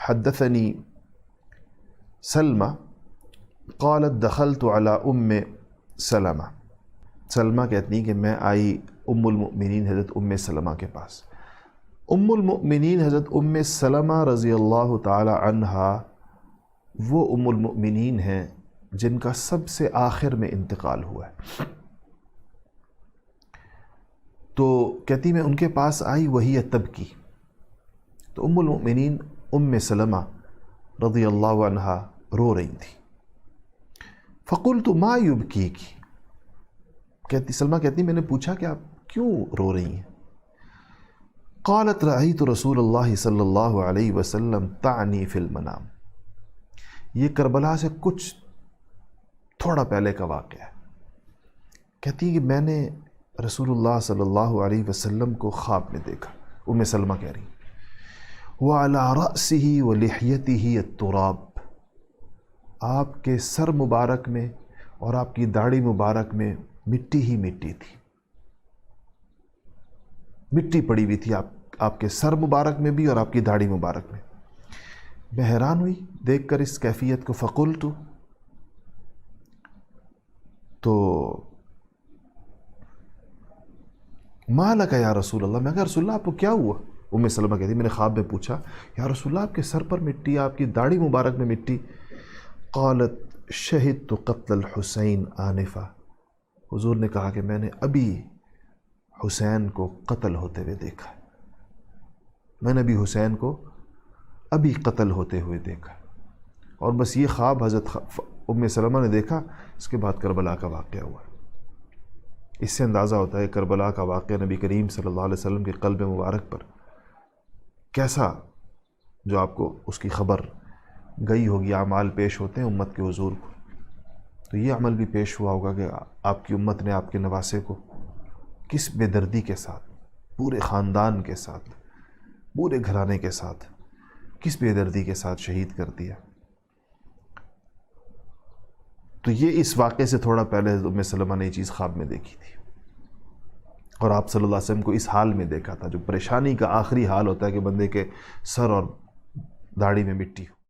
حدثنی سلمہ قالت دخلت علی ام سلمہ، سلمہ کہتی ہیں کہ میں آئی ام المؤمنین حضرت ام سلمہ کے پاس۔ ام المؤمنین حضرت ام سلمہ رضی اللہ تعالی عنہا وہ ام المؤمنین ہیں جن کا سب سے آخر میں انتقال ہوا ہے۔ تو کہتی میں ان کے پاس آئی وہی تبکی، تو ام المؤمنین ام سلمہ رضی اللہ عنہا رو رہی تھی۔ فقلت ما یبکیکی، کہتی سلمہ کہتی میں نے پوچھا کہ آپ کیوں رو رہی ہیں؟ قالت رأیت رسول اللہ صلی اللہ علیہ وسلم تعنی فی المنام، یہ کربلا سے کچھ تھوڑا پہلے کا واقعہ ہے۔ کہتی ہے کہ میں نے رسول اللہ صلی اللہ علیہ وسلم کو خواب میں دیکھا، ام سلمہ کہہ رہی، وعلی رأسہ ولحیتہ التراب، آپ کے سر مبارک میں اور آپ کی داڑھی مبارک میں مٹی ہی مٹی تھی، مٹی پڑی ہوئی تھی آپ کے سر مبارک میں بھی اور آپ کی داڑھی مبارک میں۔ میں حیران ہوئی دیکھ کر اس کیفیت کو۔ فقلت، تو ما لک یا رسول اللہ، میں کہا رسول اللہ آپ کو کیا ہوا؟ ام سلمہ کہتی میں نے خواب میں پوچھا یا رسول اللہ آپ کے سر پر مٹی، آپ کی داڑھی مبارک میں مٹی۔ قالت شہدت قتل الحسین آنفا، حضور نے کہا کہ میں نے ابھی حسین کو قتل ہوتے ہوئے دیکھا، میں نے ابھی حسین کو ابھی قتل ہوتے ہوئے دیکھا۔ اور بس یہ خواب حضرت ام سلمہ نے دیکھا، اس کے بعد کربلا کا واقعہ ہوا۔ اس سے اندازہ ہوتا ہے کربلا کا واقعہ نبی کریم صلی اللہ علیہ وسلم کے قلب مبارک پر کیسا، جو آپ کو اس کی خبر گئی ہوگی، اعمال پیش ہوتے ہیں امت کے حضور کو، تو یہ عمل بھی پیش ہوا ہوگا کہ آپ کی امت نے آپ کے نواسے کو کس بے دردی کے ساتھ، پورے خاندان کے ساتھ، پورے گھرانے کے ساتھ کس بے دردی کے ساتھ شہید کر دیا۔ تو یہ اس واقعے سے تھوڑا پہلے ام سلمہ نے یہ چیز خواب میں دیکھی تھی، اور آپ صلی اللہ علیہ وسلم کو اس حال میں دیکھا تھا، جو پریشانی کا آخری حال ہوتا ہے کہ بندے کے سر اور داڑھی میں مٹی ہو۔